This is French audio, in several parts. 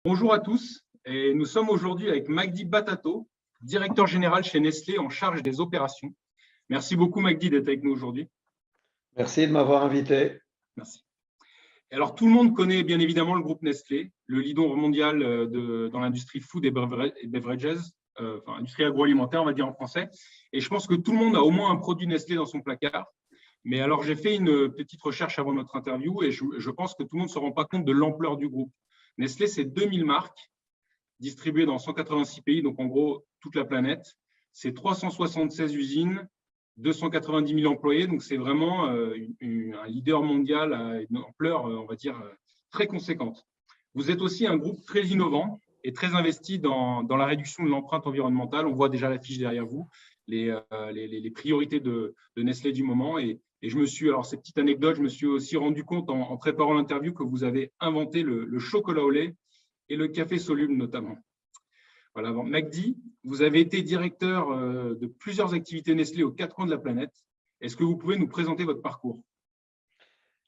Bonjour à tous, et nous sommes aujourd'hui avec Magdi Batato, directeur général chez Nestlé en charge des opérations. Merci beaucoup Magdi d'être avec nous aujourd'hui. Merci de m'avoir invité. Merci. Alors tout le monde connaît bien évidemment le groupe Nestlé, le leader mondial dans l'industrie food et beverages, enfin industrie agroalimentaire on va dire en français. Et je pense que tout le monde a au moins un produit Nestlé dans son placard. Mais alors j'ai fait une petite recherche avant notre interview et je pense que tout le monde ne se rend pas compte de l'ampleur du groupe. Nestlé, c'est 2000 marques distribuées dans 186 pays, donc en gros toute la planète. C'est 376 usines, 290 000 employés, donc c'est vraiment un leader mondial à une ampleur, on va dire, très conséquente. Vous êtes aussi un groupe très innovant et très investi dans la réduction de l'empreinte environnementale. On voit déjà l'affiche derrière vous, les priorités de Nestlé du moment. Et je me suis, alors cette petite anecdote, je me suis aussi rendu compte en préparant l'interview que vous avez inventé le chocolat au lait et le café soluble notamment. Voilà, bon, Magdi, vous avez été directeur de plusieurs activités Nestlé aux 4 coins de la planète. Est-ce que vous pouvez nous présenter votre parcours?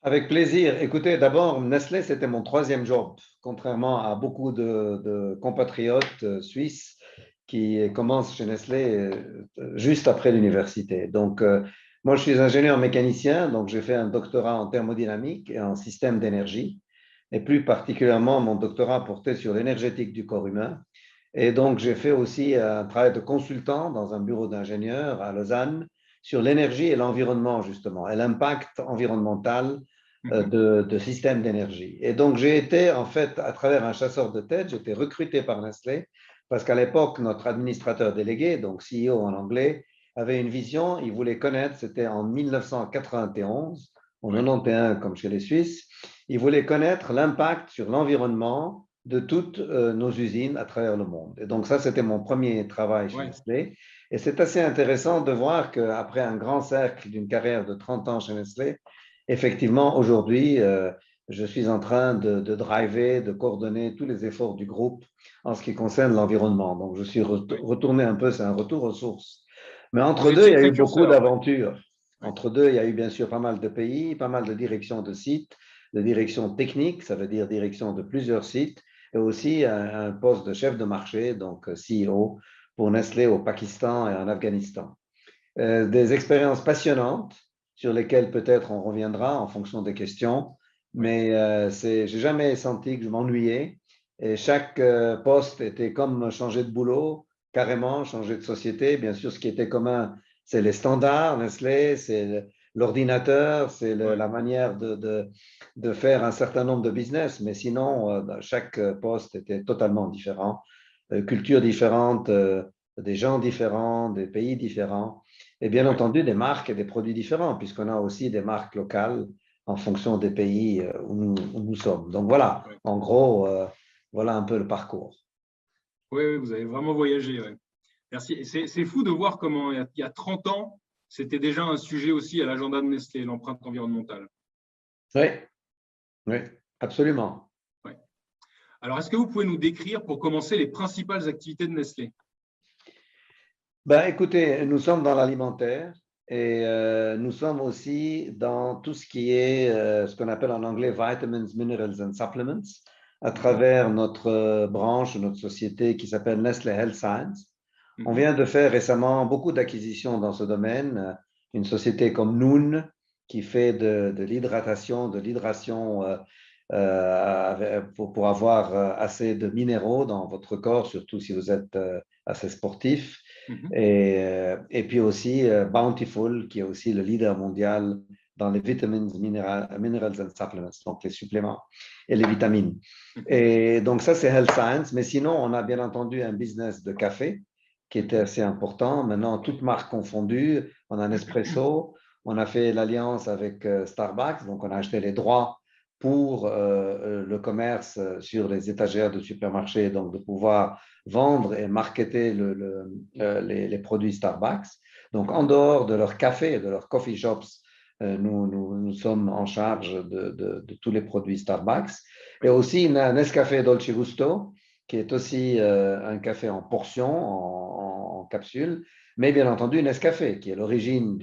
Avec plaisir. Écoutez, d'abord, Nestlé, c'était mon troisième job, contrairement à beaucoup de compatriotes suisses qui commencent chez Nestlé juste après l'université. Donc, moi, je suis ingénieur mécanicien, donc j'ai fait un doctorat en thermodynamique et en système d'énergie. Et plus particulièrement, mon doctorat portait sur l'énergétique du corps humain. Et donc, j'ai fait aussi un travail de consultant dans un bureau d'ingénieur à Lausanne sur l'énergie et l'environnement, justement, et l'impact environnemental de systèmes d'énergie. Et donc, j'ai été, en fait, à travers un chasseur de tête, j'ai été recruté par Nestlé, parce qu'à l'époque, notre administrateur délégué, donc CEO en anglais, avait une vision, il voulait connaître, c'était en 1991, en 91 comme chez les Suisses, il voulait connaître l'impact sur l'environnement de toutes nos usines à travers le monde. Et donc ça, c'était mon premier travail chez Nestlé. Et c'est assez intéressant de voir qu'après un grand cercle d'une carrière de 30 ans chez Nestlé, effectivement, aujourd'hui, je suis en train de driver, de coordonner tous les efforts du groupe en ce qui concerne l'environnement. Donc, je suis retourné un peu, c'est un retour aux sources. Mais entre deux, il y a eu beaucoup d'aventures. Entre deux, il y a eu bien sûr pas mal de pays, pas mal de directions de sites, de directions techniques, ça veut dire direction de plusieurs sites, et aussi un poste de chef de marché, donc CEO, pour Nestlé au Pakistan et en Afghanistan. Des expériences passionnantes sur lesquelles peut-être on reviendra en fonction des questions, mais j'ai jamais senti que je m'ennuyais. Et chaque poste était comme changer de boulot, carrément changer de société. Bien sûr, ce qui était commun, c'est les standards Nestlé, c'est l'ordinateur, c'est la manière de faire un certain nombre de business, mais sinon, chaque poste était totalement différent, culture différente, des gens différents, des pays différents, et bien entendu des marques et des produits différents, puisqu'on a aussi des marques locales en fonction des pays où nous sommes. Donc voilà, en gros, voilà un peu le parcours. Oui, vous avez vraiment voyagé. Merci. C'est fou de voir comment il y a 30 ans, c'était déjà un sujet aussi à l'agenda de Nestlé, l'empreinte environnementale. Oui, absolument. Ouais. Alors, est-ce que vous pouvez nous décrire, pour commencer, les principales activités de Nestlé? Ben, écoutez, nous sommes dans l'alimentaire et nous sommes aussi dans tout ce qui est ce qu'on appelle en anglais vitamins, minerals and supplements à travers notre branche, notre société qui s'appelle Nestlé Health Science. On vient de faire récemment beaucoup d'acquisitions dans ce domaine. Une société comme Noon qui fait de l'hydratation, de l'hydration pour avoir assez de minéraux dans votre corps, surtout si vous êtes assez sportif. Et puis aussi Bountiful, qui est aussi le leader mondial dans les vitamins, minerals and supplements, donc les suppléments et les vitamines. Et donc ça, c'est Health Science. Mais sinon, on a bien entendu un business de café qui était assez important. Maintenant, toutes marques confondues, on a Nespresso, on a fait l'alliance avec Starbucks, donc on a acheté les droits pour le commerce sur les étagères de supermarchés, donc de pouvoir vendre et marketer les produits Starbucks. Donc, en dehors de leur café et de leurs coffee shops, nous sommes en charge de tous les produits Starbucks. Et aussi Nescafé Dolce Gusto, qui est aussi un café en portion, en capsule, mais bien entendu Nescafé, qui est l'origine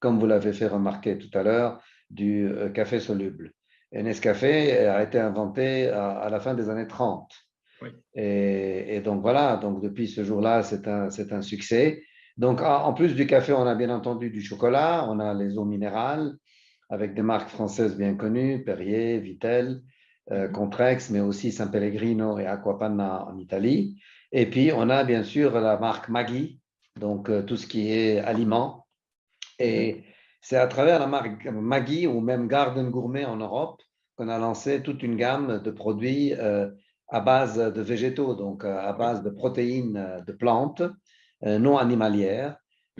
comme vous l'avez fait remarquer tout à l'heure, du café soluble. Et Nescafé a été inventé à la fin des années 30. Oui. Et donc voilà, donc depuis ce jour-là, c'est un succès. Donc en plus du café, on a bien entendu du chocolat, on a les eaux minérales avec des marques françaises bien connues, Perrier, Vittel, Contrex, mais aussi San Pellegrino et Acquapanna en Italie. Et puis on a bien sûr la marque Maggi, donc tout ce qui est aliments. Et c'est à travers la marque Maggi ou même Garden Gourmet en Europe qu'on a lancé toute une gamme de produits à base de végétaux, donc à Oui. base de protéines de plantes non animalières.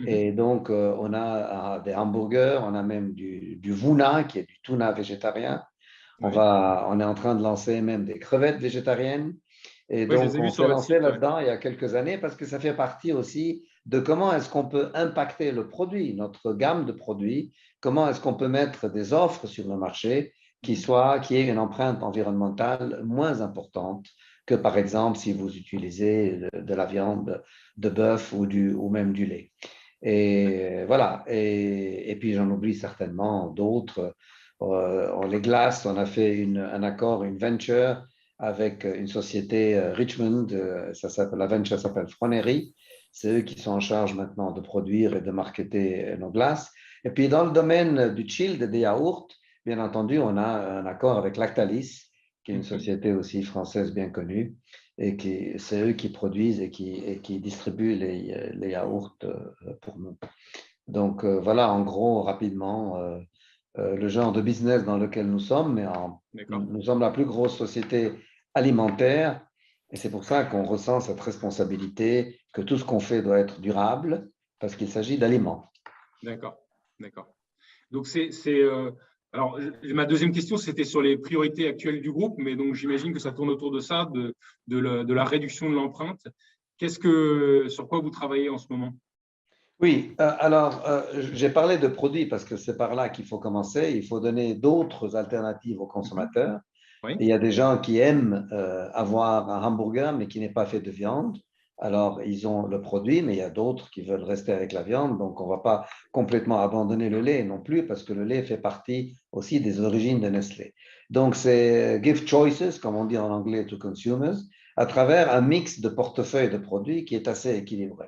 Et Mhm. donc, on a des hamburgers, on a même du vuna, qui est du tuna végétarien. Oui. On est en train de lancer même des crevettes végétariennes. Et Ouais, je les donc, ai vus on sur s'est votre lancé site. Ouais. là-dedans il y a quelques années parce que ça fait partie aussi de comment est-ce qu'on peut impacter le produit, notre gamme de produits, comment est-ce qu'on peut mettre des offres sur le marché Mhm. qui aient une empreinte environnementale moins importante que, par exemple, si vous utilisez de la viande de bœuf ou même du lait. Et voilà. Et puis, j'en oublie certainement d'autres. Les glaces, on a fait un accord, une venture avec une société Richmond. La venture s'appelle Fronery. C'est eux qui sont en charge maintenant de produire et de marketer nos glaces. Et puis, dans le domaine du chilled et des yaourts, bien entendu, on a un accord avec Lactalis, qui est une Mhm. société aussi française bien connue. Et c'est eux qui produisent et qui distribuent les yaourts pour nous. Donc voilà, en gros, rapidement, le genre de business dans lequel nous sommes, D'accord. nous sommes la plus grosse société alimentaire et c'est pour ça qu'on ressent cette responsabilité que tout ce qu'on fait doit être durable parce qu'il s'agit d'aliments. D'accord. D'accord. Donc, alors, ma deuxième question, c'était sur les priorités actuelles du groupe, mais donc j'imagine que ça tourne autour de ça, de la réduction de l'empreinte. Sur quoi vous travaillez en ce moment? Oui, alors j'ai parlé de produits parce que c'est par là qu'il faut commencer. Il faut donner d'autres alternatives aux Mhm. consommateurs. Oui. Et il y a des gens qui aiment avoir un hamburger, mais qui n'est pas fait de viande. Alors, ils ont le produit, mais il y a d'autres qui veulent rester avec la viande. Donc, on ne va pas complètement abandonner le lait non plus, parce que le lait fait partie aussi des origines de Nestlé. Donc, c'est give choices, comme on dit en anglais, to consumers, à travers un mix de portefeuille de produits qui est assez équilibré.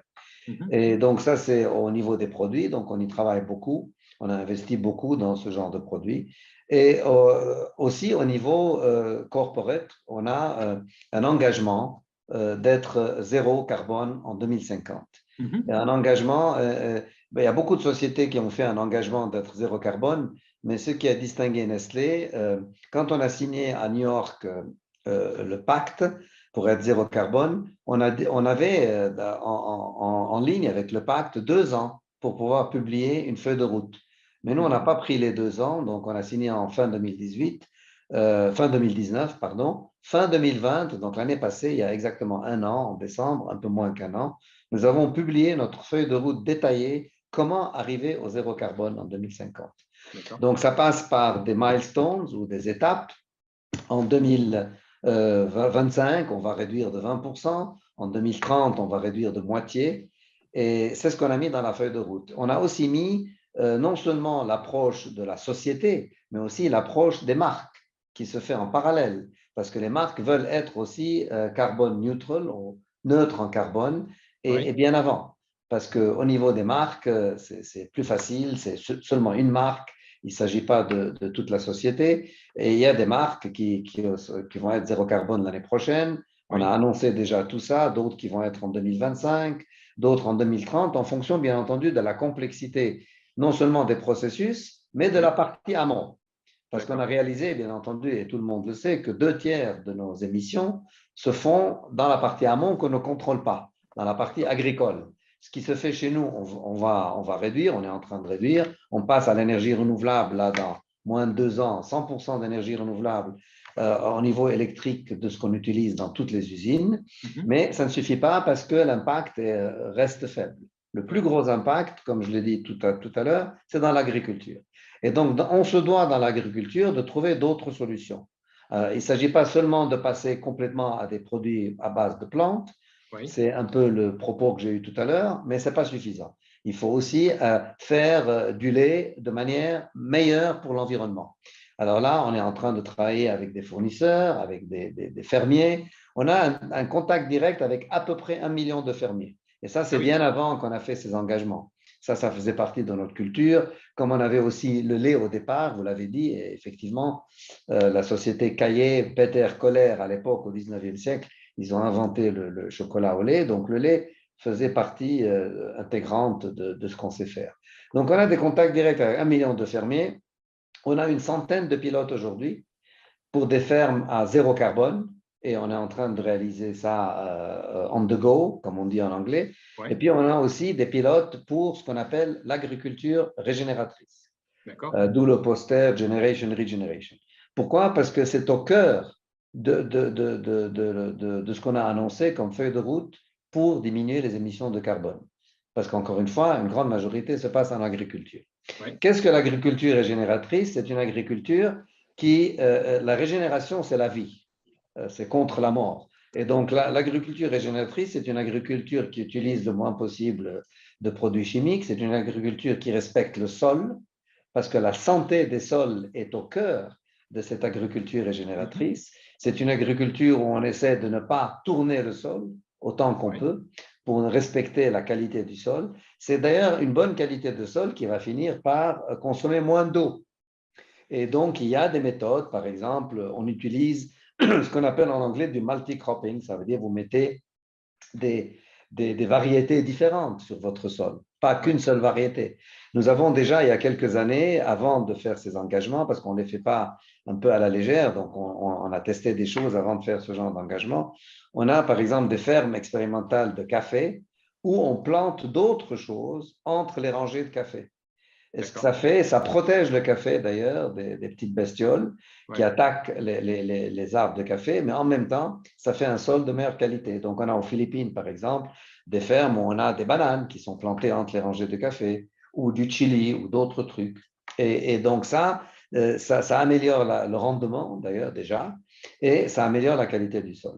Mhm. Et donc, ça, c'est au niveau des produits. Donc, on y travaille beaucoup. On a investi beaucoup dans ce genre de produits. Et aussi, au niveau corporate, on a un engagement d'être zéro carbone en 2050. Et Mhm. un engagement, ben, il y a beaucoup de sociétés qui ont fait un engagement d'être zéro carbone, mais ce qui a distingué Nestlé, quand on a signé à New York le pacte pour être zéro carbone, on avait en ligne avec le pacte 2 ans pour pouvoir publier une feuille de route. Mais nous, on n'a Mhm. pas pris les 2 ans, donc on a signé en fin 2018, fin 2019, pardon, fin 2020, donc l'année passée, il y a exactement un an, en décembre, un peu moins qu'un an, nous avons publié notre feuille de route détaillée, comment arriver au zéro carbone en 2050. D'accord. Donc, ça passe par des milestones ou des étapes. En 2025, on va réduire de 20%. En 2030, on va réduire de moitié. Et c'est ce qu'on a mis dans la feuille de route. On a aussi mis non seulement l'approche de la société, mais aussi l'approche des marques qui se fait en parallèle. Parce que les marques veulent être aussi carbone neutral, ou neutres en carbone, et Oui. bien avant. Parce qu'au niveau des marques, c'est plus facile, c'est seulement une marque. Il ne s'agit pas de toute la société. Et il y a des marques qui vont être zéro carbone l'année prochaine. On a Oui. annoncé déjà tout ça, d'autres qui vont être en 2025, d'autres en 2030, en fonction, bien entendu, de la complexité, non seulement des processus, mais de la Oui. partie amont. Parce qu'on a D'accord. réalisé, bien entendu, et tout le monde le sait, que 2 tiers de nos émissions se font dans la partie amont qu'on ne contrôle pas, dans la partie D'accord. agricole. Ce qui se fait chez nous, on va réduire, on est en train de réduire. On passe à l'énergie renouvelable, là, dans moins de 2 ans, 100% d'énergie renouvelable au niveau électrique de ce qu'on utilise dans toutes les usines. Mhm. Mais ça ne suffit pas parce que l'impact reste faible. Le plus Oui. gros impact, comme je l'ai dit tout à l'heure, c'est dans l'agriculture. Et donc, on se doit dans l'agriculture de trouver d'autres solutions. Il ne s'agit pas seulement de passer complètement à des produits à base de plantes, Oui. c'est un peu le propos que j'ai eu tout à l'heure, mais ce n'est pas suffisant. Il faut aussi faire du lait de manière meilleure pour l'environnement. Alors là, on est en train de travailler avec des fournisseurs, avec des fermiers. on a un contact direct avec à peu près 1 million de fermiers. Et ça, c'est bien avant qu'on a fait ces engagements. Ça faisait partie de notre culture. Comme on avait aussi le lait au départ, vous l'avez dit, et effectivement, la société Caillé, Peter Koller, à l'époque, au 19e siècle, ils ont inventé le chocolat au lait. Donc, le lait faisait partie intégrante de ce qu'on sait faire. Donc, on a des contacts directs avec 1 million de fermiers. On a une centaine de pilotes aujourd'hui pour des fermes à zéro carbone. Et on est en train de réaliser ça on the go, comme on dit en anglais. Ouais. Et puis, on a aussi des pilotes pour ce qu'on appelle l'agriculture régénératrice. D'où le poster Generation Regeneration. Pourquoi? Parce que c'est au cœur de ce qu'on a annoncé comme feuille de route pour diminuer les émissions de carbone. Parce qu'encore une fois, une grande majorité se passe en agriculture. Ouais. Qu'est-ce que l'agriculture régénératrice? C'est une agriculture qui, la régénération, c'est la vie, c'est contre la mort. Et donc, l'agriculture régénératrice, c'est une agriculture qui utilise le moins possible de produits chimiques, c'est une agriculture qui respecte le sol, parce que la santé des sols est au cœur de cette agriculture régénératrice. C'est une agriculture où on essaie de ne pas tourner le sol autant qu'on peut pour respecter la qualité du sol. C'est d'ailleurs une bonne qualité de sol qui va finir par consommer moins d'eau. Et donc, il y a des méthodes, par exemple, on utilise ce qu'on appelle en anglais du multi-cropping, ça veut dire vous mettez des variétés différentes sur votre sol, pas qu'une seule variété. Nous avons déjà, il y a quelques années, avant de faire ces engagements, parce qu'on ne les fait pas un peu à la légère, donc on a testé des choses avant de faire ce genre d'engagement, on a par exemple des fermes expérimentales de café où on plante d'autres choses entre les rangées de café. Et ce que ça fait, ça protège le café d'ailleurs des petites bestioles qui attaquent les arbres de café, mais en même temps, ça fait un sol de meilleure qualité. Donc, on a aux Philippines, par exemple, des fermes où on a des bananes qui sont plantées entre les rangées de café, ou du chili, ou d'autres trucs. Et donc, ça améliore le rendement d'ailleurs déjà, et ça améliore la qualité du sol.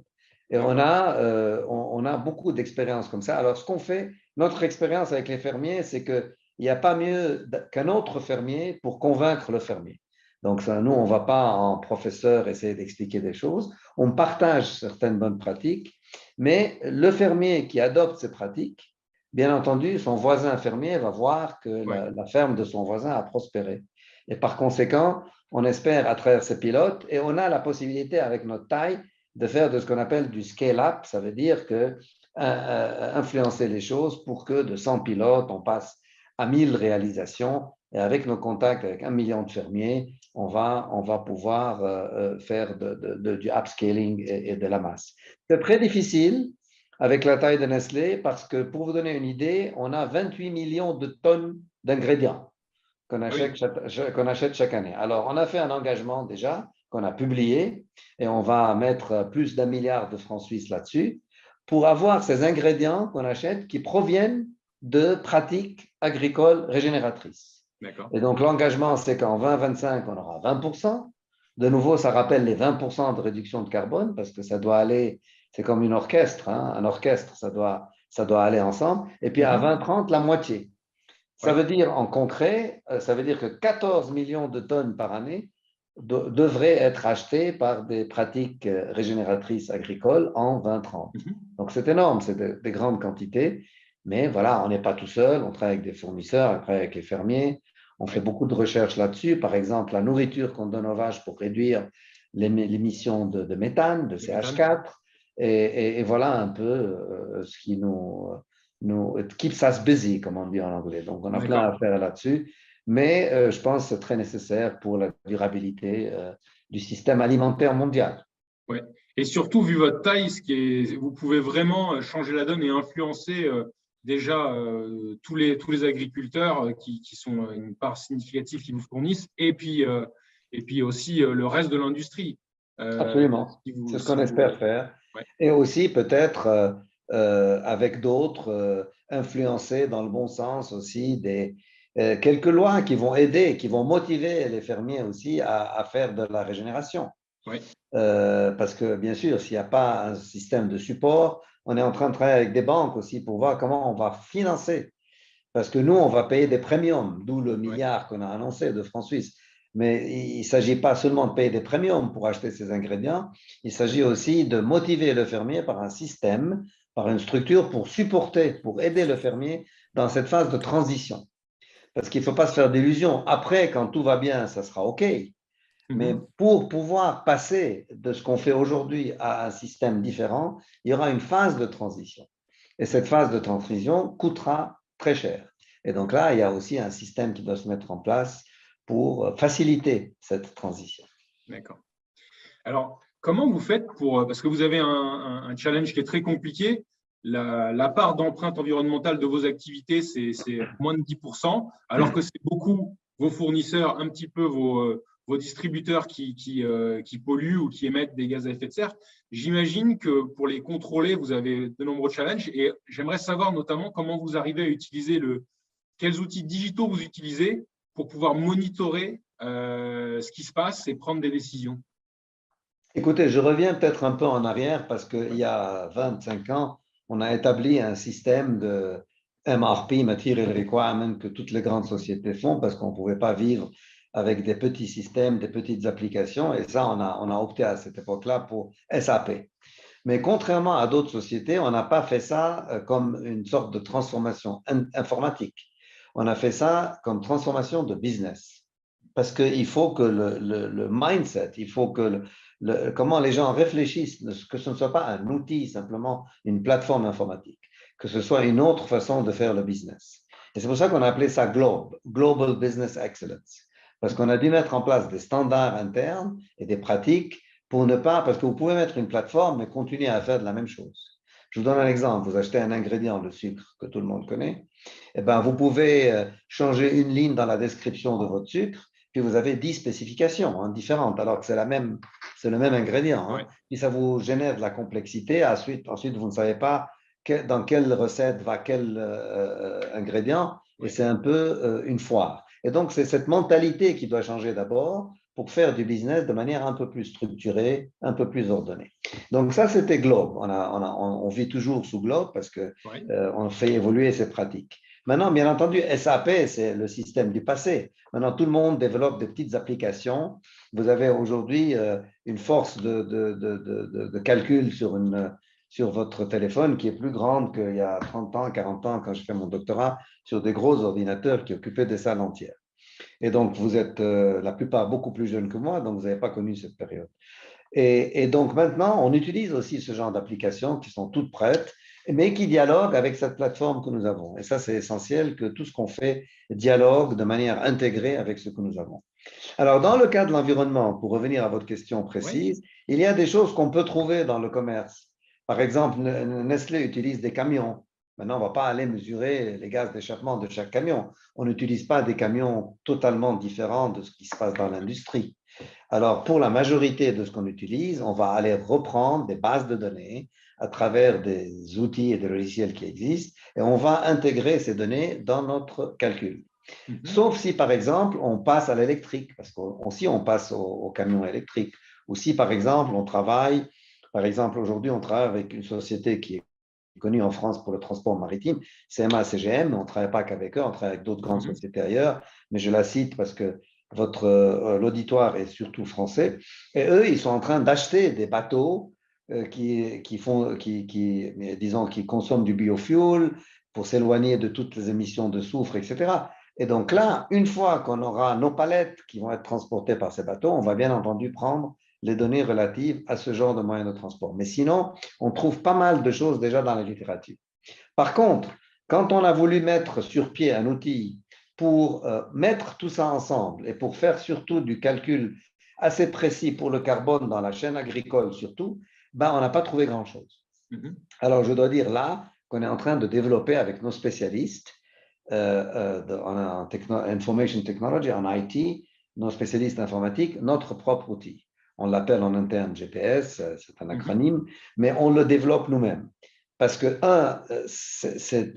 Et on a beaucoup d'expériences comme ça. Alors, ce qu'on fait, notre expérience avec les fermiers, c'est que il n'y a pas mieux qu'un autre fermier pour convaincre le fermier. Donc, ça, nous, on ne va pas en professeur essayer d'expliquer des choses. On partage certaines bonnes pratiques, mais le fermier qui adopte ces pratiques, bien entendu, son voisin fermier va voir que la ferme de son voisin a prospéré. Et par conséquent, on espère à travers ces pilotes, et on a la possibilité avec notre taille de faire de ce qu'on appelle du scale-up. Ça veut dire que influencer les choses pour que de 100 pilotes, on passe à 1000 réalisations. Et avec nos contacts avec 1 million de fermiers, on va pouvoir faire du upscaling et de la masse. C'est très difficile avec la taille de Nestlé parce que, pour vous donner une idée, on a 28 millions de tonnes d'ingrédients qu'on achète chaque année. Alors, on a fait un engagement déjà qu'on a publié et on va mettre plus d'1 milliard de francs suisses là-dessus pour avoir ces ingrédients qu'on achète qui proviennent de pratiques agricoles régénératrices. Et donc, l'engagement, c'est qu'en 2025, on aura 20%. De nouveau, ça rappelle les 20% de réduction de carbone parce que ça doit aller, c'est comme une orchestre, hein, un orchestre, ça doit aller ensemble. Et puis, à 2030, la moitié. Ça veut dire, en concret, ça veut dire que 14 millions de tonnes par année devraient être achetées par des pratiques régénératrices agricoles en 2030. Donc, c'est énorme, c'est des grandes quantités. Mais voilà, on n'est pas tout seul, on travaille avec des fournisseurs, on travaille avec les fermiers, on fait beaucoup de recherches là-dessus. Par exemple, la nourriture qu'on donne aux vaches pour réduire l'émission de méthane, de CH4. Et voilà un peu ce qui nous keeps us busy, comme on dit en anglais. Donc, on a plein à faire là-dessus. Mais je pense que c'est très nécessaire pour la durabilité du système alimentaire mondial. Oui. Et surtout, vu votre taille, vous pouvez vraiment changer la donne et influencer déjà tous les agriculteurs qui sont une part significative qui vous fournissent, et puis aussi le reste de l'industrie. Absolument. C'est ce qu'on espère faire. Ouais. Et aussi peut-être avec d'autres, influencer dans le bon sens aussi quelques lois qui vont aider, qui vont motiver les fermiers aussi à faire de la régénération. Oui. Parce que, bien sûr, s'il n'y a pas un système de support, on est en train de travailler avec des banques aussi pour voir comment on va financer. Parce que nous, on va payer des premiums, d'où le milliard qu'on a annoncé de francs suisses. Mais il ne s'agit pas seulement de payer des premiums pour acheter ces ingrédients, il s'agit aussi de motiver le fermier par un système, par une structure pour supporter, pour aider le fermier dans cette phase de transition. Parce qu'il ne faut pas se faire d'illusions. Après, quand tout va bien, ça sera OK. Mais Mhm. pour pouvoir passer de ce qu'on fait aujourd'hui à un système différent, il y aura une phase de transition. Et cette phase de transition coûtera très cher. Et donc là, il y a aussi un système qui doit se mettre en place pour faciliter cette transition. D'accord. Alors, comment vous faites pour, parce que vous avez un challenge qui est très compliqué, la part d'empreinte environnementale de vos activités, c'est moins de 10%, alors que c'est beaucoup vos fournisseurs, un petit peu vos distributeurs qui polluent ou qui émettent des gaz à effet de serre. J'imagine que pour les contrôler, vous avez de nombreux challenges et j'aimerais savoir notamment comment vous arrivez à utiliser quels outils digitaux vous utilisez pour pouvoir monitorer ce qui se passe et prendre des décisions. Écoutez, je reviens peut-être un peu en arrière parce qu'il y a 25 ans, on a établi un système de MRP, Material Requirement, que toutes les grandes sociétés font parce qu'on ne pouvait pas vivre avec des petits systèmes, des petites applications. Et ça, on a opté à cette époque-là pour SAP. Mais contrairement à d'autres sociétés, on n'a pas fait ça comme une sorte de transformation informatique. On a fait ça comme transformation de business. Parce qu'il faut que le mindset, il faut que comment les gens réfléchissent, que ce ne soit pas un outil, simplement une plateforme informatique, que ce soit une autre façon de faire le business. Et c'est pour ça qu'on a appelé ça Global Business Excellence. Parce qu'on a dû mettre en place des standards internes et des pratiques pour ne pas, parce que vous pouvez mettre une plateforme et continuer à faire de la même chose. Je vous donne un exemple. Vous achetez un ingrédient, le sucre, que tout le monde connaît. Eh ben, vous pouvez changer une ligne dans la description de votre sucre, puis vous avez 10 spécifications différentes, alors que c'est le même ingrédient. Ouais. Puis ça vous génère de la complexité. Ensuite, vous ne savez pas dans quelle recette va quel ingrédient, et Ouais. c'est un peu une foire. Et donc, c'est cette mentalité qui doit changer d'abord pour faire du business de manière un peu plus structurée, un peu plus ordonnée. Donc ça, c'était Globe. On vit toujours sous Globe parce qu'on Ouais. fait évoluer ces pratiques. Maintenant, bien entendu, SAP, c'est le système du passé. Maintenant, tout le monde développe des petites applications. Vous avez aujourd'hui une force de calcul sur votre téléphone qui est plus grande qu'il y a 30 ans, 40 ans, quand j'ai fait mon doctorat, sur des gros ordinateurs qui occupaient des salles entières. Et donc, vous êtes la plupart beaucoup plus jeunes que moi, donc vous n'avez pas connu cette période. Et donc maintenant, on utilise aussi ce genre d'applications qui sont toutes prêtes, mais qui dialoguent avec cette plateforme que nous avons. Et ça, c'est essentiel que tout ce qu'on fait dialogue de manière intégrée avec ce que nous avons. Alors, dans le cas de l'environnement, pour revenir à votre question Ouais. précise, il y a des choses qu'on peut trouver dans le commerce. Par exemple, Nestlé utilise des camions. Maintenant, on ne va pas aller mesurer les gaz d'échappement de chaque camion. On n'utilise pas des camions totalement différents de ce qui se passe dans l'industrie. Alors, pour la majorité de ce qu'on utilise, on va aller reprendre des bases de données à travers des outils et des logiciels qui existent et on va intégrer ces données dans notre calcul. Mhm. Sauf si, par exemple, on passe à l'électrique, parce qu'aussi on passe au camion électrique. Ou si, par exemple, aujourd'hui, on travaille avec une société qui est connue en France pour le transport maritime, CMA CGM, on ne travaille pas qu'avec eux, on travaille avec d'autres grandes Mhm. sociétés ailleurs, mais je la cite parce que l'auditoire est surtout français. Et eux, ils sont en train d'acheter des bateaux qui consomment du biofuel pour s'éloigner de toutes les émissions de soufre, etc. Et donc là, une fois qu'on aura nos palettes qui vont être transportées par ces bateaux, on va bien entendu prendre les données relatives à ce genre de moyens de transport. Mais sinon, on trouve pas mal de choses déjà dans la littérature. Par contre, quand on a voulu mettre sur pied un outil pour mettre tout ça ensemble et pour faire surtout du calcul assez précis pour le carbone dans la chaîne agricole surtout, ben, on n'a pas trouvé grand-chose. Mhm. Alors, je dois dire là qu'on est en train de développer avec nos spécialistes en information technology, en IT, nos spécialistes informatiques, notre propre outil. On l'appelle en interne GPS, c'est un Mhm. acronyme, mais on le développe nous-mêmes. Parce que,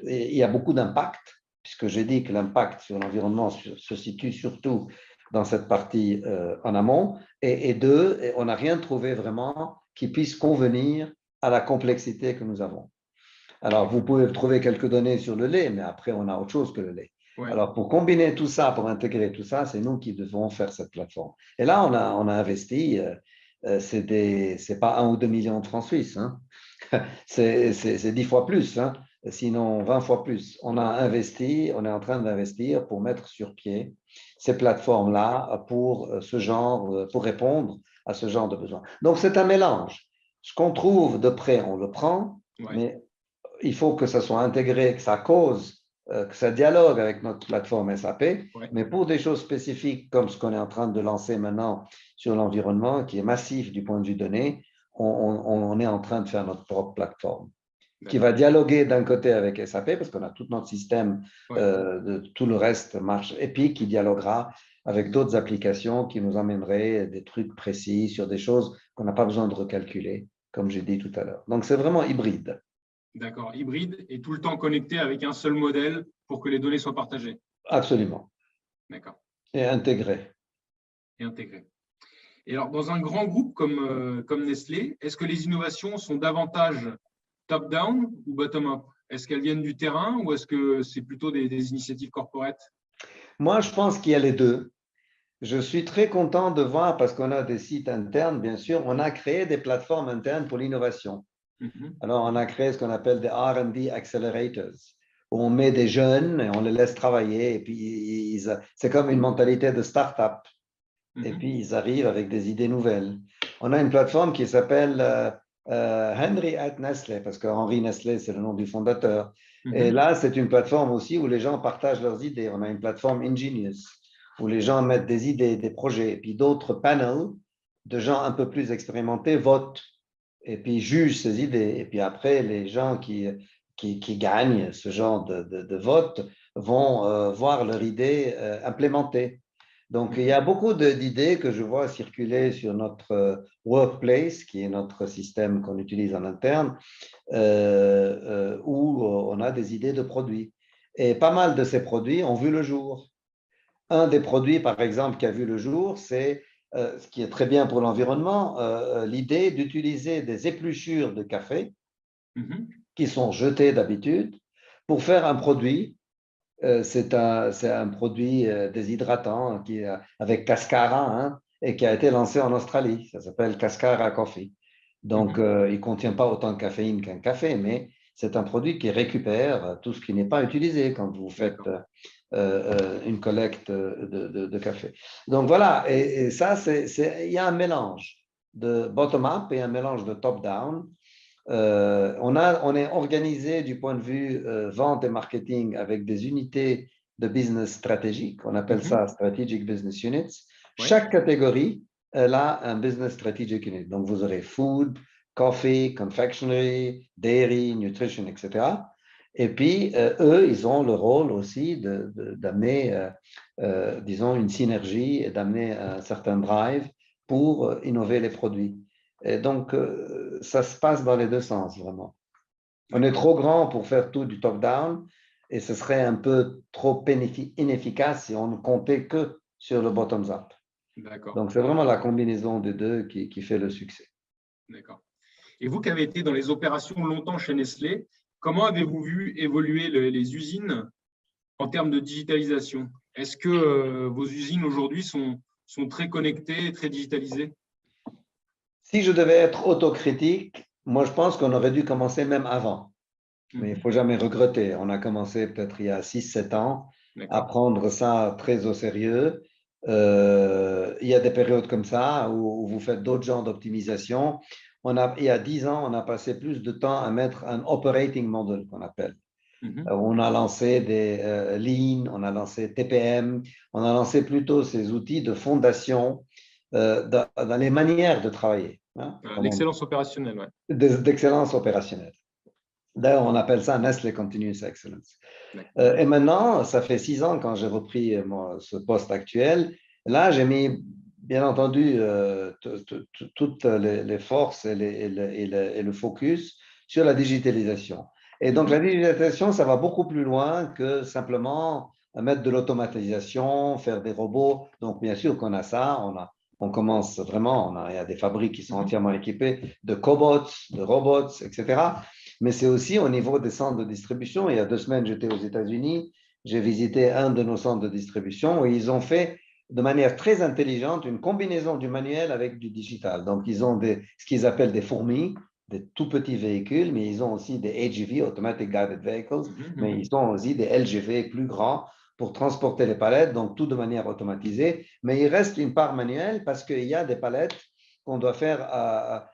il y a beaucoup d'impact, puisque j'ai dit que l'impact sur l'environnement se situe surtout dans cette partie en amont, et deux, on n'a rien trouvé vraiment qui puisse convenir à la complexité que nous avons. Alors, vous pouvez trouver quelques données sur le lait, mais après, on a autre chose que le lait. Ouais. Alors, pour combiner tout ça, pour intégrer tout ça, c'est nous qui devons faire cette plateforme. Et là, on a investi, c'est pas 1 ou 2 millions de francs suisses, hein. C'est 10 fois plus, hein, sinon 20 fois plus. On a investi, on est en train d'investir pour mettre sur pied ces plateformes-là pour ce genre, pour répondre à ce genre de besoin. Donc, c'est un mélange. Ce qu'on trouve de près, on le prend, Ouais. mais il faut que ça soit intégré, que ça cause, que ça dialogue avec notre plateforme SAP. Ouais. Mais pour des choses spécifiques comme ce qu'on est en train de lancer maintenant sur l'environnement, qui est massif du point de vue données, on est en train de faire notre propre plateforme qui va dialoguer d'un côté avec SAP, parce qu'on a tout notre système, Ouais. tout le reste marche, et puis qui dialoguera avec d'autres applications qui nous amèneraient des trucs précis sur des choses qu'on n'a pas besoin de recalculer, comme j'ai dit tout à l'heure. Donc, c'est vraiment hybride. D'accord. Hybride et tout le temps connecté avec un seul modèle pour que les données soient partagées. Absolument. D'accord. Et intégré. Et intégrées. Et alors, dans un grand groupe comme Nestlé, est-ce que les innovations sont davantage top-down ou bottom-up? Est-ce qu'elles viennent du terrain ou est-ce que c'est plutôt des initiatives corporate? Moi, je pense qu'il y a les deux. Je suis très content de voir, parce qu'on a des sites internes, bien sûr, on a créé des plateformes internes pour l'innovation. Alors, on a créé ce qu'on appelle des R&D accelerators, où on met des jeunes et on les laisse travailler. Et puis, c'est comme une mentalité de start-up. Et puis, ils arrivent avec des idées nouvelles. On a une plateforme qui s'appelle Henry at Nestlé, parce que Henri Nestlé, c'est le nom du fondateur. Et là, c'est une plateforme aussi où les gens partagent leurs idées. On a une plateforme Ingenious, où les gens mettent des idées, des projets, et puis d'autres panels de gens un peu plus expérimentés votent, et puis jugent ces idées. Et puis après, les gens qui gagnent ce genre de vote vont voir leur idée implémentée. Donc, il y a beaucoup d'idées que je vois circuler sur notre Workplace, qui est notre système qu'on utilise en interne, où on a des idées de produits. Et pas mal de ces produits ont vu le jour. Un des produits, par exemple, qui a vu le jour, c'est ce qui est très bien pour l'environnement, l'idée d'utiliser des épluchures de café qui sont jetées d'habitude pour faire un produit. C'est un produit déshydratant avec cascara, hein, et qui a été lancé en Australie. Ça s'appelle Cascara Coffee. Donc, il ne contient pas autant de caféine qu'un café, mais c'est un produit qui récupère tout ce qui n'est pas utilisé quand vous faites une collecte de café. Donc, voilà. Et ça, il y a un mélange de bottom-up et un mélange de top-down. On est organisé du point de vue vente et marketing avec des unités de business stratégique. On appelle ça Strategic Business Units. Chaque catégorie, elle a un business strategic unit. Donc, vous aurez food, coffee, confectionery, dairy, nutrition, etc. Et puis, eux, ils ont le rôle aussi d'amener, disons, une synergie et d'amener un certain drive pour innover les produits. Et donc, ça se passe dans les deux sens, vraiment. On est trop grand pour faire tout du top-down et ce serait un peu trop inefficace si on ne comptait que sur le bottom-up. Donc, c'est vraiment la combinaison des deux qui fait le succès. D'accord. Et vous qui avez été dans les opérations longtemps chez Nestlé, comment avez-vous vu évoluer les usines en termes de digitalisation? Est-ce que vos usines aujourd'hui sont très connectées et très digitalisées? Si je devais être autocritique, moi, je pense qu'on aurait dû commencer même avant. Mais il ne faut jamais regretter. On a commencé peut-être il y a 6-7 ans à prendre ça très au sérieux. Il y a des périodes comme ça où vous faites d'autres genres d'optimisation. Il y a 10 ans, on a passé plus de temps à mettre un operating model qu'on appelle. On a lancé des Lean, on a lancé TPM, on a lancé plutôt ces outils de fondation dans les manières de travailler. Hein, l'excellence opérationnelle, ouais. D'excellence opérationnelle. D'ailleurs, on appelle ça Nestlé Continuous Excellence. Et maintenant, ça fait 6 ans quand j'ai repris ce poste actuel. Là, j'ai mis, bien entendu, toutes les forces et le focus sur la digitalisation. Et donc, la digitalisation, ça va beaucoup plus loin que simplement mettre de l'automatisation, faire des robots. Donc, bien sûr qu'on a ça. On commence vraiment, il y a des fabriques qui sont entièrement équipées de cobots, de robots, etc. Mais c'est aussi au niveau des centres de distribution. Il y a 2 semaines, j'étais aux États-Unis. J'ai visité un de nos centres de distribution où ils ont fait de manière très intelligente une combinaison du manuel avec du digital. Donc, ils ont ce qu'ils appellent des fourmis, des tout petits véhicules, mais ils ont aussi des AGV, Automatic Guided Vehicles, mais ils ont aussi des LGV plus grands pour transporter les palettes, donc tout de manière automatisée. Mais il reste une part manuelle parce qu'il y a des palettes qu'on doit faire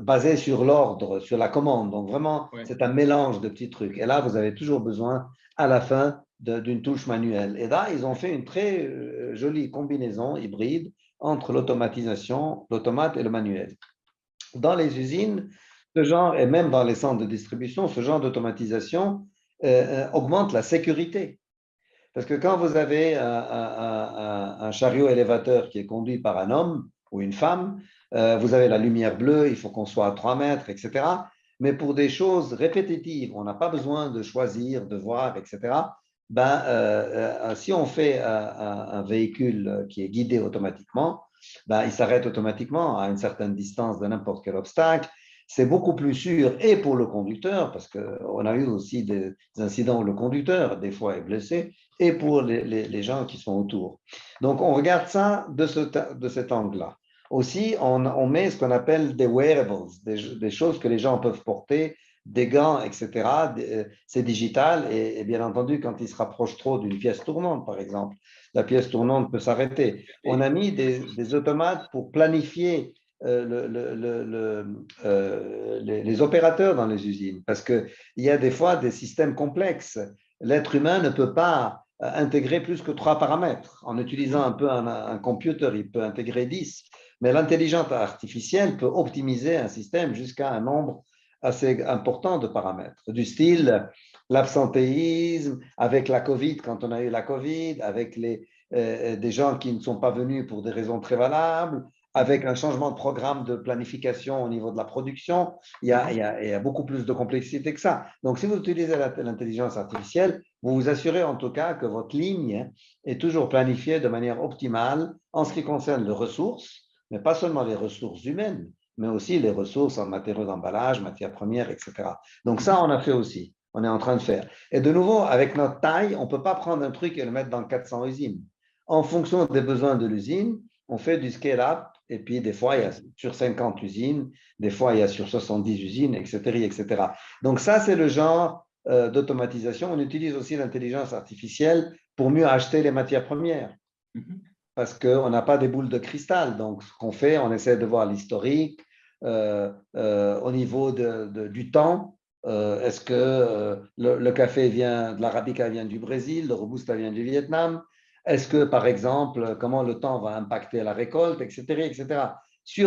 basées sur l'ordre, sur la commande. Donc, vraiment, c'est un mélange de petits trucs. Et là, vous avez toujours besoin, à la fin, d'une touche manuelle. Et là, ils ont fait une très jolie combinaison hybride entre l'automatisation, l'automate et le manuel. Dans les usines, ce genre, et même dans les centres de distribution, ce genre d'automatisation augmente la sécurité. Parce que quand vous avez un chariot élévateur qui est conduit par un homme ou une femme, vous avez la lumière bleue, il faut qu'on soit à 3 mètres, etc. Mais pour des choses répétitives, on n'a pas besoin de choisir, de voir, etc. Si on fait un véhicule qui est guidé automatiquement, il s'arrête automatiquement à une certaine distance de n'importe quel obstacle. C'est beaucoup plus sûr et pour le conducteur, parce qu'on a eu aussi des incidents où le conducteur, des fois, est blessé, et pour les gens qui sont autour. Donc, on regarde ça de cet angle-là. Aussi, on met ce qu'on appelle des wearables, des choses que les gens peuvent porter, des gants, etc. C'est digital et bien entendu, quand ils se rapprochent trop d'une pièce tournante, par exemple, la pièce tournante peut s'arrêter. On a mis des automates pour planifier les opérateurs dans les usines, parce qu'il y a des fois des systèmes complexes. L'être humain ne peut pas intégrer plus que 3 paramètres. En utilisant un peu un computer, il peut intégrer 10, mais l'intelligence artificielle peut optimiser un système jusqu'à un nombre assez important de paramètres, du style l'absentéisme, avec la COVID, quand on a eu la COVID, avec des gens qui ne sont pas venus pour des raisons très valables, avec un changement de programme de planification au niveau de la production, il y a beaucoup plus de complexité que ça. Donc, si vous utilisez l'intelligence artificielle, vous vous assurez en tout cas que votre ligne est toujours planifiée de manière optimale en ce qui concerne les ressources, mais pas seulement les ressources humaines, mais aussi les ressources en matériaux d'emballage, matières premières, etc. Donc, ça, on a fait aussi. On est en train de faire. Et de nouveau, avec notre taille, on ne peut pas prendre un truc et le mettre dans 400 usines. En fonction des besoins de l'usine, on fait du scale-up et puis des fois, il y a sur 50 usines, des fois, il y a sur 70 usines, etc. etc. Donc ça, c'est le genre d'automatisation. On utilise aussi l'intelligence artificielle pour mieux acheter les matières premières parce qu'on n'a pas des boules de cristal. Donc, ce qu'on fait, on essaie de voir l'historique au niveau du temps. Est-ce que le café vient de l'Arabica vient du Brésil, le Robusta vient du Vietnam? Est-ce que, par exemple, comment le temps va impacter la récolte, etc., etc.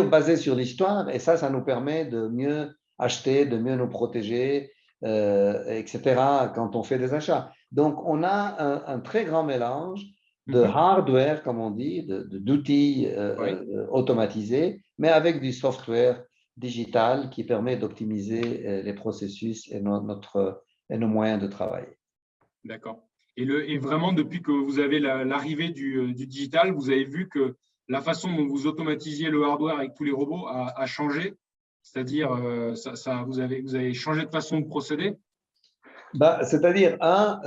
Basé sur l'histoire, et ça nous permet de mieux acheter, de mieux nous protéger, etc., quand on fait des achats. Donc, on a un très grand mélange de hardware, comme on dit, d'outils automatisés, mais avec du software digital qui permet d'optimiser les processus et nos moyens de travail. D'accord. Et vraiment, depuis que vous avez l'arrivée du digital, vous avez vu que la façon dont vous automatisiez le hardware avec tous les robots a changé, c'est-à-dire vous avez changé de façon de procéder? C'est-à-dire,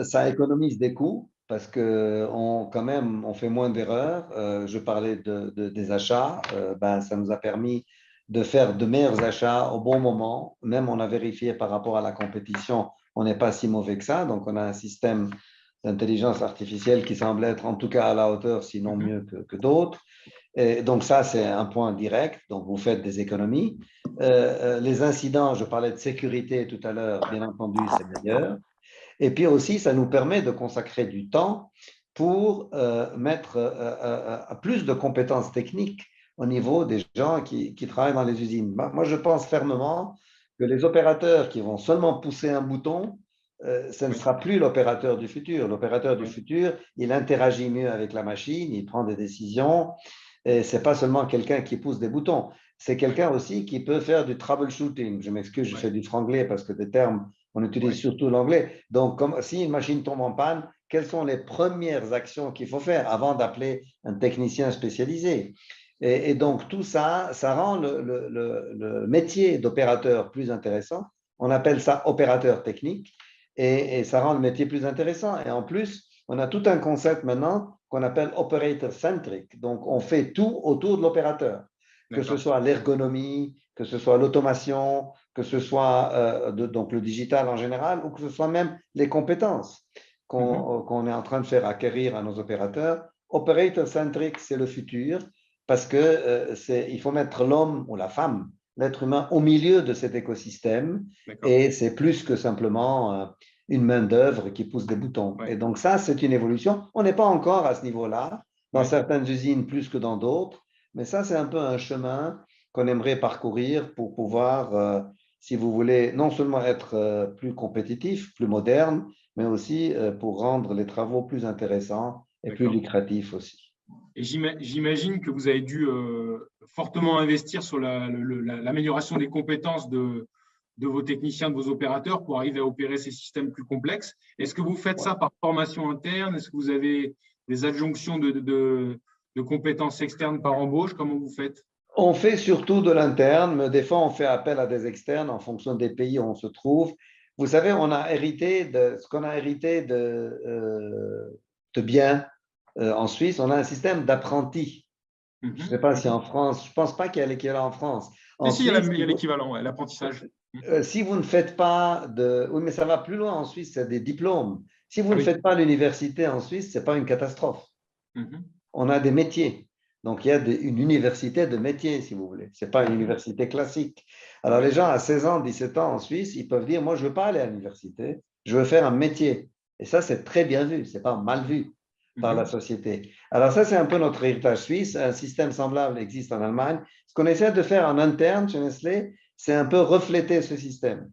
ça économise des coûts parce quand même, on fait moins d'erreurs. Je parlais des achats. Ça nous a permis de faire de meilleurs achats au bon moment. Même on a vérifié par rapport à la compétition, on n'est pas si mauvais que ça. Donc, on a un système d'intelligence artificielle qui semble être en tout cas à la hauteur, sinon mieux que d'autres. Et donc, ça, c'est un point direct. Donc, vous faites des économies. Les incidents, je parlais de sécurité tout à l'heure, bien entendu, c'est meilleur. Et puis aussi, ça nous permet de consacrer du temps pour mettre plus de compétences techniques au niveau des gens qui travaillent dans les usines. Moi, je pense fermement que les opérateurs qui vont seulement pousser un bouton, ce ne sera plus l'opérateur du futur. L'opérateur du futur, il interagit mieux avec la machine, il prend des décisions. Et ce n'est pas seulement quelqu'un qui pousse des boutons, c'est quelqu'un aussi qui peut faire du troubleshooting. Je m'excuse, je fais du franglais parce que des termes, on utilise surtout l'anglais. Donc, si une machine tombe en panne, quelles sont les premières actions qu'il faut faire avant d'appeler un technicien spécialisé? Et donc, tout ça, ça rend le métier d'opérateur plus intéressant. On appelle ça opérateur technique. et ça rend le métier plus intéressant. Et en plus, on a tout un concept maintenant qu'on appelle operator-centric. Donc, on fait tout autour de l'opérateur, que ce soit l'ergonomie, que ce soit l'automation, que ce soit donc le digital en général, ou que ce soit même les compétences qu'on est en train de faire acquérir à nos opérateurs. Operator-centric, c'est le futur, parce que il faut mettre l'homme ou la femme, l'être humain, au milieu de cet écosystème, et c'est plus que simplement une main-d'œuvre qui pousse des boutons. Et donc, ça, c'est une évolution. On n'est pas encore à ce niveau-là, dans certaines usines plus que dans d'autres, mais ça, c'est un peu un chemin qu'on aimerait parcourir pour pouvoir, si vous voulez, non seulement être plus compétitif, plus moderne, mais aussi pour rendre les travaux plus intéressants et plus lucratifs aussi. Et j'imagine que vous avez dû fortement investir sur l'amélioration des compétences de vos techniciens, de vos opérateurs pour arriver à opérer ces systèmes plus complexes. Est-ce que vous faites ça par formation interne? Est-ce que vous avez des adjonctions de compétences externes par embauche? Comment vous faites? On fait surtout de l'interne, mais des fois, on fait appel à des externes en fonction des pays où on se trouve. Vous savez, on a hérité de ce qu'on a hérité de biens en Suisse. On a un système d'apprentis. Je ne sais pas si en France, je ne pense pas qu'il y a l'équivalent en France. En si, il Suisse, y a l'équivalent, l'apprentissage. Si vous ne faites pas de… Oui, mais ça va plus loin en Suisse, c'est des diplômes. Si vous ne faites pas l'université en Suisse, ce n'est pas une catastrophe. On a des métiers. Donc, il y a une université de métiers, si vous voulez. Ce n'est pas une université classique. Alors, les gens à 16 ans, 17 ans en Suisse, ils peuvent dire, moi, je ne veux pas aller à l'université, je veux faire un métier. Et ça, c'est très bien vu, ce n'est pas mal vu par la société. Alors, ça, c'est un peu notre héritage suisse. Un système semblable existe en Allemagne. Ce qu'on essaie de faire en interne chez Nestlé, c'est un peu refléter ce système.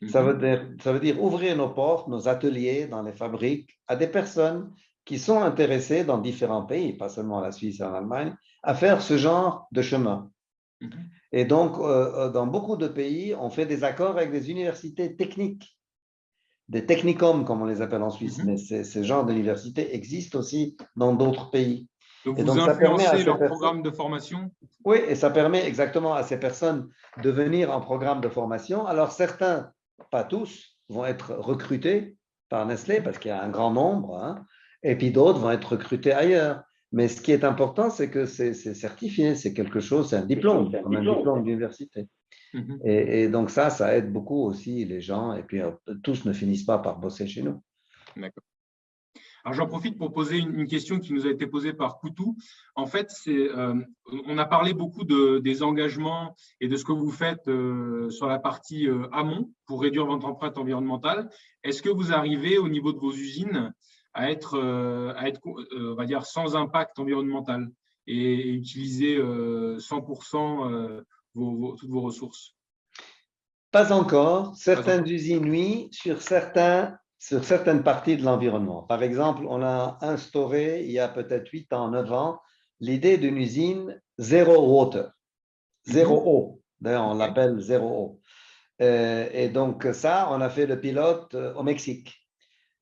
Ça veut dire ouvrir nos portes, nos ateliers dans les fabriques à des personnes qui sont intéressées dans différents pays, pas seulement la Suisse et en Allemagne, à faire ce genre de chemin. Et donc, dans beaucoup de pays, on fait des accords avec des universités techniques, des technicums, comme on les appelle en Suisse, mais ce genre d'université existe aussi dans d'autres pays. Donc, vous influencez leur programme de formation? Oui, et ça permet exactement à ces personnes de venir en programme de formation. Alors, certains, pas tous, vont être recrutés par Nestlé parce qu'il y a un grand nombre, hein, et puis d'autres vont être recrutés ailleurs. Mais ce qui est important, c'est que c'est certifié, c'est quelque chose, c'est un diplôme, comme un diplôme d'université. Et donc ça aide beaucoup aussi les gens, et puis tous ne finissent pas par bosser chez nous. D'accord. Alors, j'en profite pour poser une question qui nous a été posée par Koutou. En fait, on a parlé beaucoup des engagements et de ce que vous faites sur la partie amont pour réduire votre empreinte environnementale. Est-ce que vous arrivez au niveau de vos usines à être on va dire, sans impact environnemental et utiliser 100% toutes vos ressources? Pas encore. Certaines usines, oui, sur certaines parties de l'environnement. Par exemple, on a instauré, il y a peut-être 8 ans, 9 ans, l'idée d'une usine zéro water, zéro eau. D'ailleurs, on l'appelle zéro eau. Et donc, ça, on a fait le pilote au Mexique.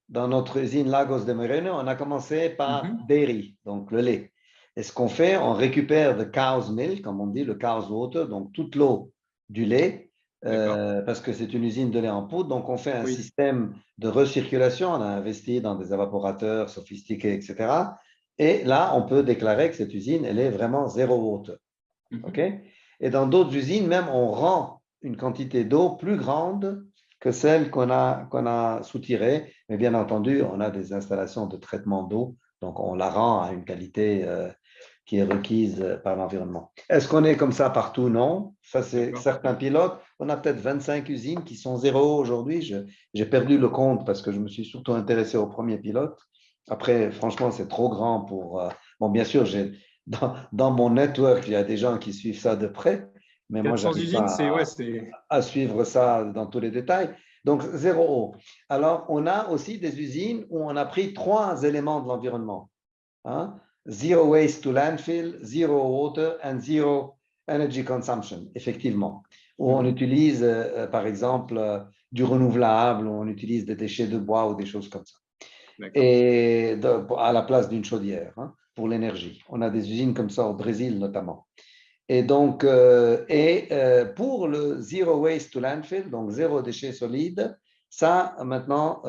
Dans notre usine Lagos de Moreno, on a commencé par dairy, donc le lait. Et ce qu'on fait, on récupère le cow's milk, comme on dit, le cow's water, donc toute l'eau du lait, parce que c'est une usine de lait en poudre. Donc, on fait un système de recirculation. On a investi dans des évaporateurs sophistiqués, etc. Et là, on peut déclarer que cette usine, elle est vraiment zéro water. Okay? Et dans d'autres usines, même, on rend une quantité d'eau plus grande que celle qu'on a soutirée. Mais bien entendu, on a des installations de traitement d'eau, donc on la rend à une qualité qui est requise par l'environnement. Est-ce qu'on est comme ça partout? Non. Ça, c'est certains pilotes. On a peut-être 25 usines qui sont zéro aujourd'hui. J'ai perdu le compte parce que je me suis surtout intéressé au premier pilote. Après, franchement, c'est trop grand pour… Bon, bien sûr, dans mon network, il y a des gens qui suivent ça de près, mais moi, je n'arrive pas à suivre ça dans tous les détails. Donc, zéro eau. Alors, on a aussi des usines où on a pris 3 éléments de l'environnement. Hein? Zero waste to landfill, zero water and zero energy consumption, effectivement. Où on utilise, par exemple, du renouvelable, où on utilise des déchets de bois ou des choses comme ça. Et à la place d'une chaudière, hein, pour l'énergie. On a des usines comme ça au Brésil notamment. Et donc, pour le zero waste to landfill, donc zéro déchet solide, Ça, maintenant,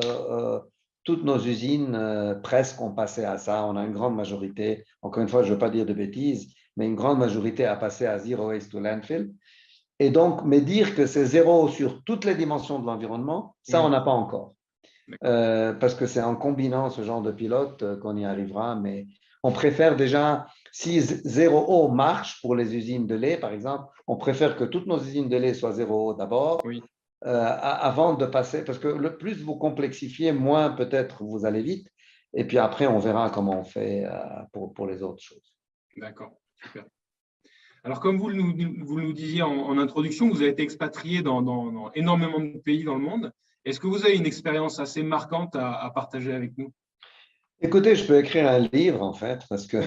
toutes nos usines presque ont passé à ça. On a une grande majorité, encore une fois, je ne veux pas dire de bêtises, mais une grande majorité a passé à Zero Waste to Landfill. Et donc, mais dire que c'est zéro sur toutes les dimensions de l'environnement, ça, on n'a pas encore. Parce que c'est en combinant ce genre de pilote qu'on y arrivera, mais on préfère déjà, si zéro eau marche pour les usines de lait, par exemple, on préfère que toutes nos usines de lait soient zéro eau d'abord, avant de passer, parce que le plus vous complexifiez, moins peut-être vous allez vite, et puis après, on verra comment on fait pour les autres choses. D'accord, super. Alors, comme vous nous disiez en introduction, vous avez été expatrié dans énormément de pays dans le monde. Est-ce que vous avez une expérience assez marquante à partager avec nous? Écoutez, je peux écrire un livre, en fait, parce que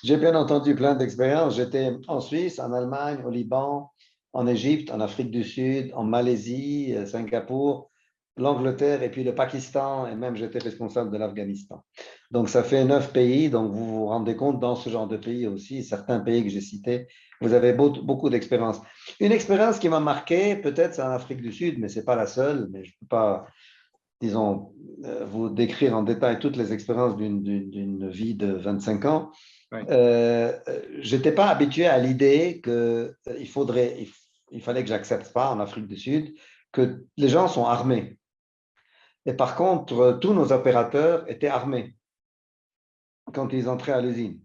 j'ai bien entendu plein d'expériences. J'étais en Suisse, en Allemagne, au Liban, en Égypte, en Afrique du Sud, en Malaisie, Singapour, l'Angleterre et puis le Pakistan, et même j'étais responsable de l'Afghanistan. Donc, ça fait 9 pays. Donc, vous vous rendez compte, dans ce genre de pays aussi, certains pays que j'ai cités, vous avez beaucoup d'expérience. Une expérience qui m'a marqué, peut-être c'est en Afrique du Sud, mais ce n'est pas la seule, mais je ne peux pas, disons, vous décrire en détail toutes les expériences d'une vie de 25 ans. Je n'étais pas habitué à l'idée qu'il fallait que j'accepte pas en Afrique du Sud que les gens sont armés. Et par contre, tous nos opérateurs étaient armés quand ils entraient à l'usine.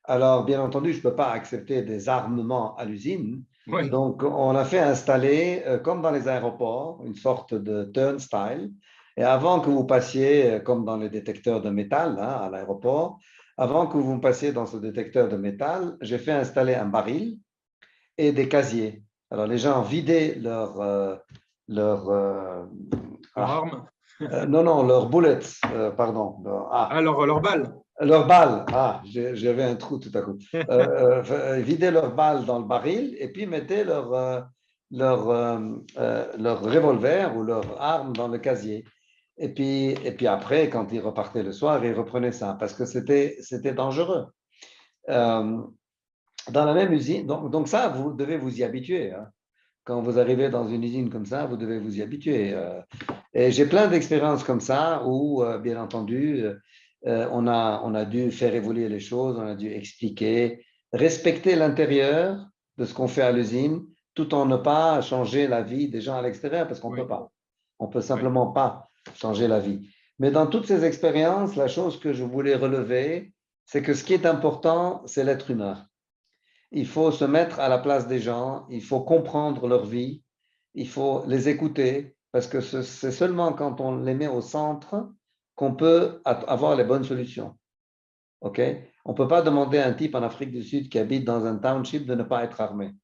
Alors, bien entendu, je ne peux pas accepter des armements à l'usine. Oui. Donc, on a fait installer, comme dans les aéroports, une sorte de turnstile. Et avant que vous passiez, comme dans les détecteurs de métal à l'aéroport, avant que vous passiez dans ce détecteur de métal, j'ai fait installer un baril et des casiers. Alors, les gens vidaient leur arme. Non, leurs bullets, pardon. Leur balle. Leurs balles. J'avais un trou tout à coup. Vidaient leurs balles dans le baril et puis mettaient leur revolver ou leur arme dans le casier. Et puis après, quand ils repartaient le soir, ils reprenaient ça parce que c'était dangereux. Dans la même usine, donc ça, vous devez vous y habituer. Quand vous arrivez dans une usine comme ça, vous devez vous y habituer. Et j'ai plein d'expériences comme ça où, bien entendu, on a dû faire évoluer les choses, on a dû expliquer, respecter l'intérieur de ce qu'on fait à l'usine, tout en ne pas changer la vie des gens à l'extérieur, parce qu'on ne peut pas. On ne peut simplement pas changer la vie. Mais dans toutes ces expériences, la chose que je voulais relever, c'est que ce qui est important, c'est l'être humain. Il faut se mettre à la place des gens, il faut comprendre leur vie, il faut les écouter, parce que c'est seulement quand on les met au centre qu'on peut avoir les bonnes solutions. Okay? On ne peut pas demander à un type en Afrique du Sud qui habite dans un township de ne pas être armé.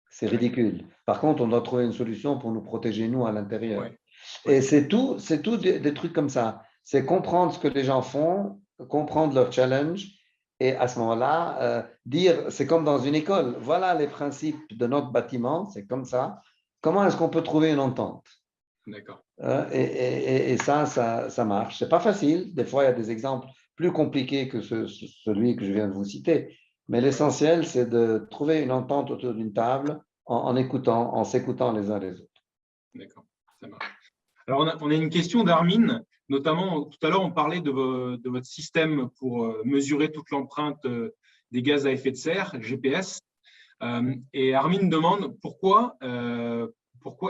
C'est ridicule. Par contre, on doit trouver une solution pour nous protéger, nous, à l'intérieur. Et c'est tout des trucs comme ça. C'est comprendre ce que les gens font, comprendre leur challenge, et à ce moment-là, dire, c'est comme dans une école, voilà les principes de notre bâtiment, c'est comme ça. Comment est-ce qu'on peut trouver une entente? D'accord. Et ça marche. Ce n'est pas facile. Des fois, il y a des exemples plus compliqués que celui que je viens de vous citer. Mais l'essentiel, c'est de trouver une entente autour d'une table en écoutant, en s'écoutant les uns les autres. D'accord, ça marche. Alors, on a une question d'Armin, notamment, tout à l'heure, on parlait de votre système pour mesurer toute l'empreinte des gaz à effet de serre, GPS. Et Armin demande pourquoi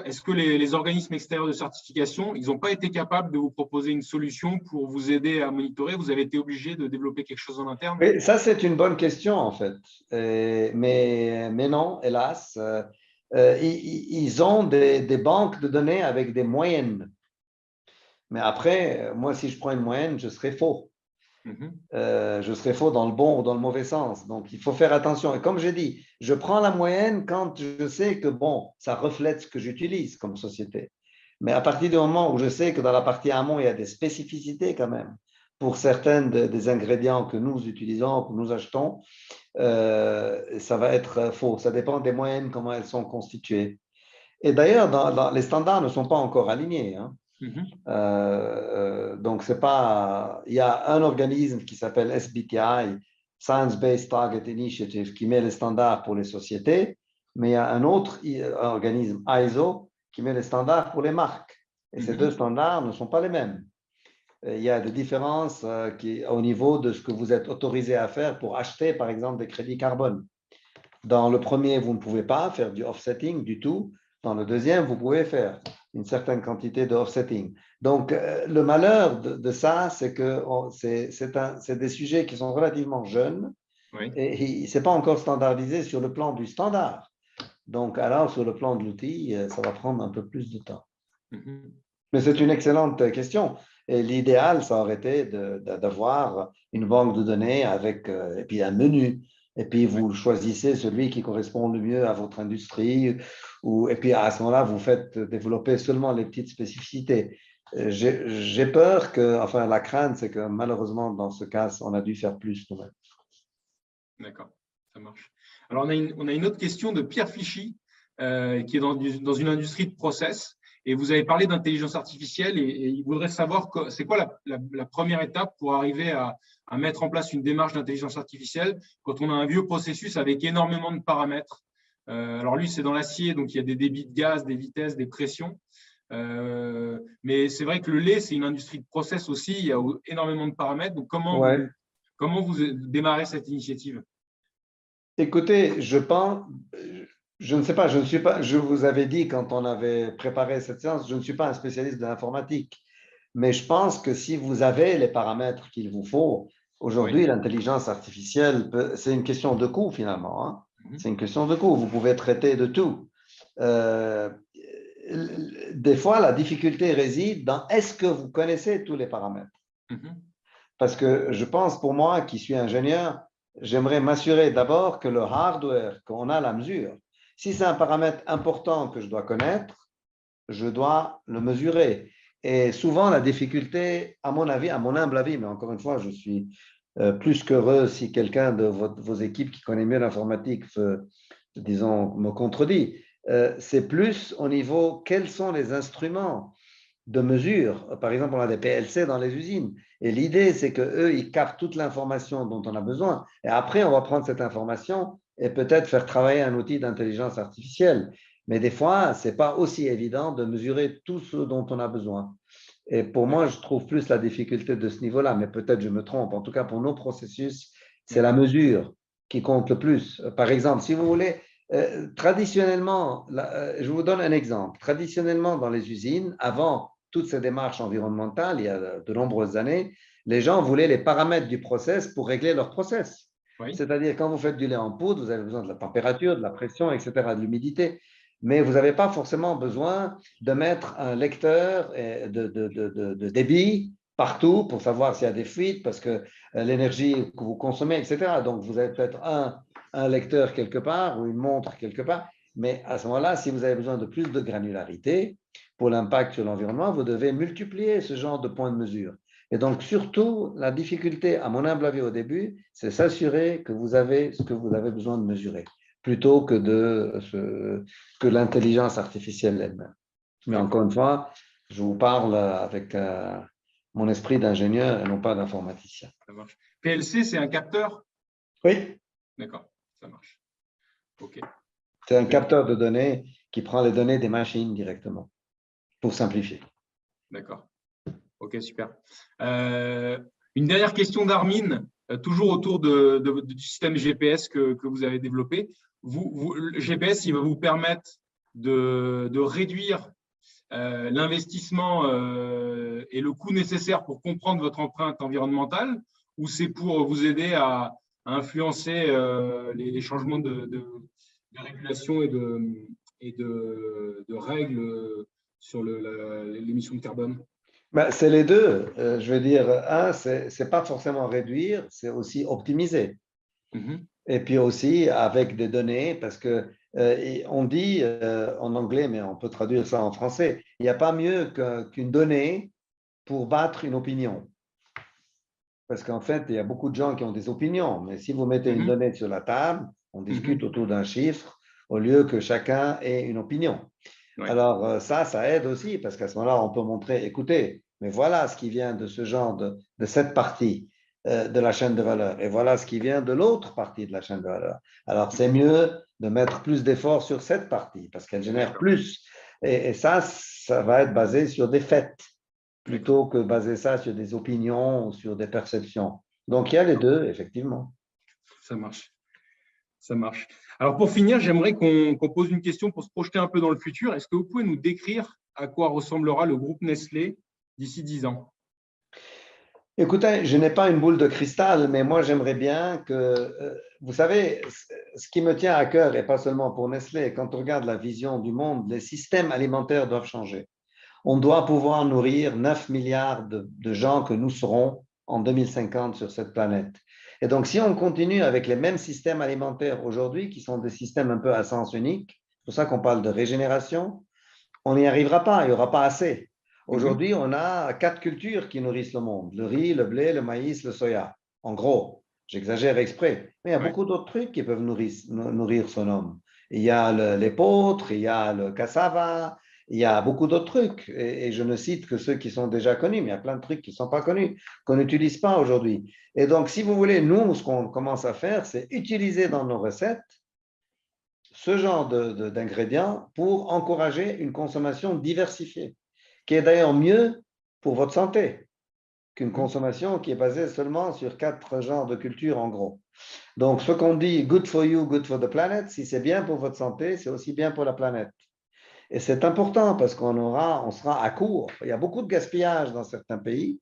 est-ce que les organismes extérieurs de certification, ils n'ont pas été capables de vous proposer une solution pour vous aider à monitorer? Vous avez été obligé de développer quelque chose en interne? Oui, ça, c'est une bonne question, en fait. Mais non, hélas. Ils ont des banques de données avec des moyennes. Mais après, moi, si je prends une moyenne, je serai faux. Je serai faux dans le bon ou dans le mauvais sens. Donc, il faut faire attention. Et comme j'ai dit, je prends la moyenne quand je sais que, bon, ça reflète ce que j'utilise comme société. Mais à partir du moment où je sais que dans la partie amont, il y a des spécificités quand même pour certains des ingrédients que nous utilisons, que nous achetons, ça va être faux. Ça dépend des moyennes, comment elles sont constituées. Et d'ailleurs, les standards ne sont pas encore alignés. Donc, c'est pas. Il y a un organisme qui s'appelle SBTI, Science Based Target Initiative, qui met les standards pour les sociétés, mais il y a un autre organisme, ISO, qui met les standards pour les marques. Et ces deux standards ne sont pas les mêmes. Il y a des différences au niveau de ce que vous êtes autorisé à faire pour acheter, par exemple, des crédits carbone. Dans le premier, vous ne pouvez pas faire du offsetting du tout. Dans le deuxième, vous pouvez faire une certaine quantité de offsetting. Donc, le malheur de ça, c'est que c'est des sujets qui sont relativement jeunes Oui. et ce n'est pas encore standardisé sur le plan du standard. Donc, alors, sur le plan de l'outil, ça va prendre un peu plus de temps. Mais c'est une excellente question. Et l'idéal, ça aurait été d'avoir une banque de données avec et puis un menu. Et puis, vous choisissez celui qui correspond le mieux à votre industrie. Et puis, à ce moment-là, vous faites développer seulement les petites spécificités. J'ai peur que, enfin, la crainte, c'est que malheureusement, dans ce cas, on a dû faire plus nous-mêmes. D'accord, ça marche. Alors, on a une autre question de Pierre Fichy, qui est dans une industrie de process. Et vous avez parlé d'intelligence artificielle et il voudrait savoir c'est quoi la première étape pour arriver à mettre en place une démarche d'intelligence artificielle quand on a un vieux processus avec énormément de paramètres. Alors lui, c'est dans l'acier, donc il y a des débits de gaz, des vitesses, des pressions. Mais c'est vrai que le lait, c'est une industrie de process aussi, il y a énormément de paramètres. Donc comment vous démarrez cette initiative? Écoutez, je pense, je ne sais pas, je vous avais dit quand on avait préparé cette séance, je ne suis pas un spécialiste de l'informatique, mais je pense que si vous avez les paramètres qu'il vous faut, aujourd'hui, l'intelligence artificielle, c'est une question de coût finalement. Hein. C'est une question de coût. Vous pouvez traiter de tout. Des fois, la difficulté réside dans est-ce que vous connaissez tous les paramètres? Parce que je pense, pour moi, qui suis ingénieur, j'aimerais m'assurer d'abord que le hardware, qu'on a la mesure. Si c'est un paramètre important que je dois connaître, je dois le mesurer. Et souvent, la difficulté, à mon avis, à mon humble avis, mais encore une fois, je suis plus qu'heureux si quelqu'un de vos équipes qui connaît mieux l'informatique, disons, me contredit, c'est plus au niveau quels sont les instruments de mesure. Par exemple, on a des PLC dans les usines. Et l'idée, c'est qu'eux, ils captent toute l'information dont on a besoin. Et après, on va prendre cette information et peut-être faire travailler un outil d'intelligence artificielle. Mais des fois, ce n'est pas aussi évident de mesurer tout ce dont on a besoin. Et pour moi, je trouve plus la difficulté de ce niveau-là, mais peut-être je me trompe. En tout cas, pour nos processus, c'est la mesure qui compte le plus. Par exemple, si vous voulez, traditionnellement, je vous donne un exemple. Traditionnellement, dans les usines, avant toutes ces démarches environnementales, il y a de nombreuses années, les gens voulaient les paramètres du process pour régler leur process. C'est-à-dire, quand vous faites du lait en poudre, vous avez besoin de la température, de la pression, etc., de l'humidité. Mais vous n'avez pas forcément besoin de mettre un lecteur de débit partout pour savoir s'il y a des fuites, parce que l'énergie que vous consommez, etc. Donc, vous avez peut-être un lecteur quelque part ou une montre quelque part. Mais à ce moment-là, si vous avez besoin de plus de granularité pour l'impact sur l'environnement, vous devez multiplier ce genre de points de mesure. Et donc, surtout, la difficulté, à mon humble avis au début, c'est s'assurer que vous avez ce que vous avez besoin de mesurer, plutôt que l'intelligence artificielle elle-même. Mais encore une fois, je vous parle avec mon esprit d'ingénieur et non pas d'informaticien. Ça marche. PLC, c'est un capteur? Oui. D'accord, ça marche. OK. C'est un capteur de données qui prend les données des machines directement, pour simplifier. D'accord. OK, super. Une dernière question d'Armin, toujours autour du système GPS que vous avez développé. Le GPS, il va vous permettre de réduire l'investissement et le coût nécessaire pour comprendre votre empreinte environnementale, ou c'est pour vous aider à influencer les changements de régulation et de règles sur l'émission de carbone? C'est les deux. Je veux dire, c'est pas forcément réduire, c'est aussi optimiser. Et puis aussi avec des données, parce que on dit en anglais, mais on peut traduire ça en français, il n'y a pas mieux qu'une donnée pour battre une opinion. Parce qu'en fait, il y a beaucoup de gens qui ont des opinions, mais si vous mettez une donnée sur la table, on discute autour d'un chiffre au lieu que chacun ait une opinion. Alors ça aide aussi, parce qu'à ce moment-là, on peut montrer, écoutez, mais voilà ce qui vient de ce genre de cette partie de la chaîne de valeur, et voilà ce qui vient de l'autre partie de la chaîne de valeur. Alors, c'est mieux de mettre plus d'efforts sur cette partie, parce qu'elle génère plus Et ça va être basé sur des faits plutôt que baser ça sur des opinions ou sur des perceptions. Donc, il y a les deux, effectivement. Ça marche. Ça marche. Alors, pour finir, j'aimerais qu'on pose une question pour se projeter un peu dans le futur. Est-ce que vous pouvez nous décrire à quoi ressemblera le groupe Nestlé d'ici 10 ans? Écoutez, je n'ai pas une boule de cristal, mais moi, j'aimerais bien que, vous savez, ce qui me tient à cœur, et pas seulement pour Nestlé, quand on regarde la vision du monde, les systèmes alimentaires doivent changer. On doit pouvoir nourrir 9 milliards de gens que nous serons en 2050 sur cette planète. Et donc, si on continue avec les mêmes systèmes alimentaires aujourd'hui, qui sont des systèmes un peu à sens unique, c'est pour ça qu'on parle de régénération, on n'y arrivera pas, il n'y aura pas assez. Aujourd'hui, on a 4 cultures qui nourrissent le monde, le riz, le blé, le maïs, le soya. En gros, j'exagère exprès, mais il y a Ouais. beaucoup d'autres trucs qui peuvent nourrir son homme. Il y a l'épeautre, il y a le cassava, il y a beaucoup d'autres trucs. Et je ne cite que ceux qui sont déjà connus, mais il y a plein de trucs qui ne sont pas connus, qu'on n'utilise pas aujourd'hui. Et donc, si vous voulez, nous, ce qu'on commence à faire, c'est utiliser dans nos recettes ce genre d'ingrédients pour encourager une consommation diversifiée, qui est d'ailleurs mieux pour votre santé qu'une consommation qui est basée seulement sur 4 genres de culture en gros. Donc, ce qu'on dit good for you, good for the planet, si c'est bien pour votre santé, c'est aussi bien pour la planète. Et c'est important parce on sera à court. Il y a beaucoup de gaspillage dans certains pays.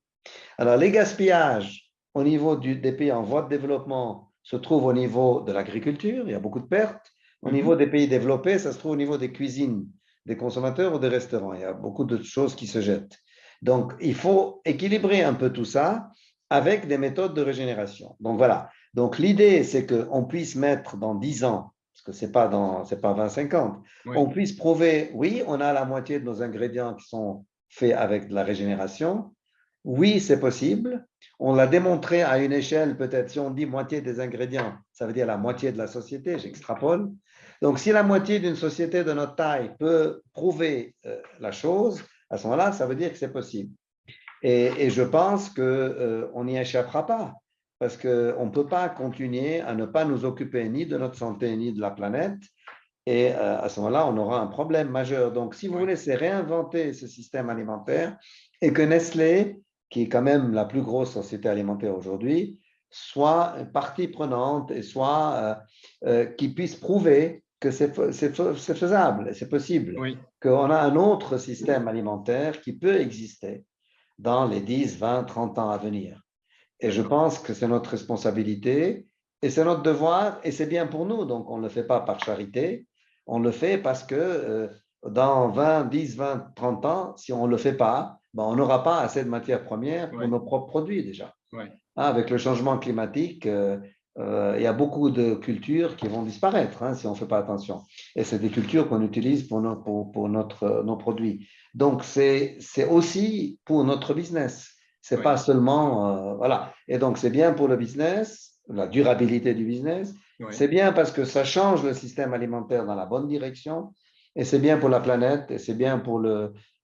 Alors, les gaspillages au niveau des pays en voie de développement se trouvent au niveau de l'agriculture, il y a beaucoup de pertes. Au niveau des pays développés, ça se trouve au niveau des cuisines, des consommateurs ou des restaurants. Il y a beaucoup de choses qui se jettent. Donc, il faut équilibrer un peu tout ça avec des méthodes de régénération. Donc, voilà. Donc, l'idée, c'est qu'on puisse mettre dans 10 ans, parce que ce n'est pas 20-50, Ouais. on puisse prouver, oui, on a la moitié de nos ingrédients qui sont faits avec de la régénération. Oui, c'est possible. On l'a démontré à une échelle, peut-être, si on dit moitié des ingrédients, ça veut dire la moitié de la société, j'extrapole. Donc, si la moitié d'une société de notre taille peut prouver la chose, à ce moment-là, ça veut dire que c'est possible. Et je pense qu'on n'y échappera pas, parce qu'on ne peut pas continuer à ne pas nous occuper ni de notre santé, ni de la planète. Et à ce moment-là, on aura un problème majeur. Donc, si vous voulez, c'est réinventer ce système alimentaire et que Nestlé, qui est quand même la plus grosse société alimentaire aujourd'hui, soit partie prenante et soit qui puisse prouver que c'est faisable, c'est possible, Oui. qu'on a un autre système alimentaire qui peut exister dans les 10, 20, 30 ans à venir. Et je pense que c'est notre responsabilité et c'est notre devoir et c'est bien pour nous. Donc, on ne le fait pas par charité, on le fait parce que dans 20, 10, 20, 30 ans, si on ne le fait pas, ben, on n'aura pas assez de matières premières pour nos propres produits déjà. Ouais. Avec le changement climatique, il y a beaucoup de cultures qui vont disparaître si on ne fait pas attention. Et c'est des cultures qu'on utilise pour nos produits. Donc, c'est aussi pour notre business. C'est pas seulement, voilà. Et donc, c'est bien pour le business, la durabilité du business. C'est bien parce que ça change le système alimentaire dans la bonne direction. Et c'est bien pour la planète et c'est bien pour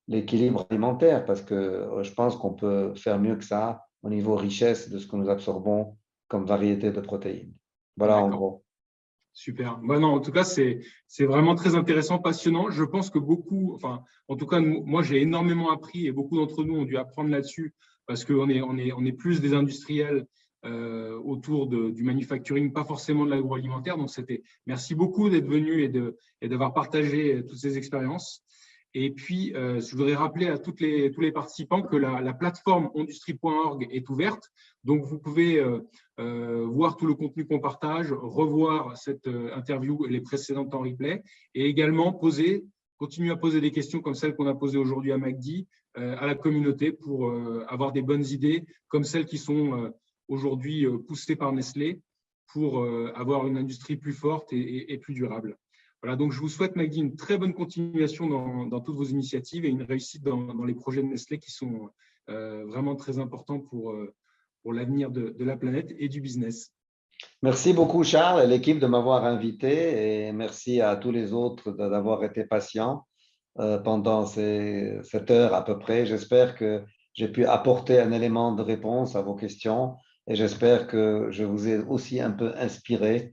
l'équilibre alimentaire parce que je pense qu'on peut faire mieux que ça au niveau richesse de ce que nous absorbons comme variété de protéines. Voilà en gros. Super. Bah non, en tout cas, c'est vraiment très intéressant, passionnant. Je pense que beaucoup, enfin, en tout cas, moi, j'ai énormément appris et beaucoup d'entre nous ont dû apprendre là-dessus parce qu'on on est plus des industriels autour du manufacturing, pas forcément de l'agroalimentaire. Donc, merci beaucoup d'être venu et d'avoir partagé toutes ces expériences. Et puis, je voudrais rappeler à tous les participants que la plateforme ondustrie.org est ouverte. Donc, vous pouvez voir tout le contenu qu'on partage, revoir cette interview et les précédentes en replay, et également continuer à poser des questions comme celles qu'on a posées aujourd'hui à Magdi, à la communauté pour avoir des bonnes idées comme celles qui sont aujourd'hui poussées par Nestlé pour avoir une industrie plus forte et plus durable. Voilà, donc je vous souhaite, Magdi, une très bonne continuation dans toutes vos initiatives et une réussite dans les projets de Nestlé qui sont vraiment très importants pour l'avenir de la planète et du business. Merci beaucoup, Charles, et l'équipe de m'avoir invité et merci à tous les autres d'avoir été patients pendant cette heure à peu près. J'espère que j'ai pu apporter un élément de réponse à vos questions et j'espère que je vous ai aussi un peu inspiré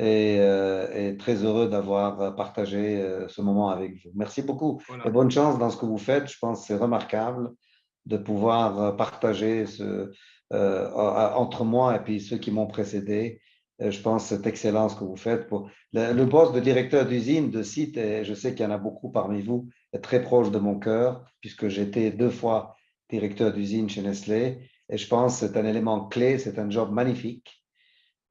et très heureux d'avoir partagé ce moment avec vous. Merci beaucoup Voilà. et bonne chance dans ce que vous faites. Je pense que c'est remarquable de pouvoir partager entre moi et puis ceux qui m'ont précédé. Je pense que c'est excellent ce que vous faites. Le poste de directeur d'usine, de site, et je sais qu'il y en a beaucoup parmi vous, est très proche de mon cœur, puisque j'étais 2 fois directeur d'usine chez Nestlé. Et je pense que c'est un élément clé, c'est un job magnifique.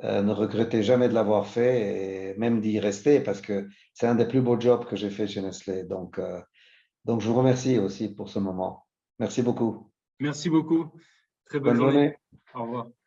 Ne regrettez jamais de l'avoir fait et même d'y rester parce que c'est un des plus beaux jobs que j'ai fait chez Nestlé. Donc, je vous remercie aussi pour ce moment. Merci beaucoup. Merci beaucoup. Très bonne Bonne journée. journée. Au revoir.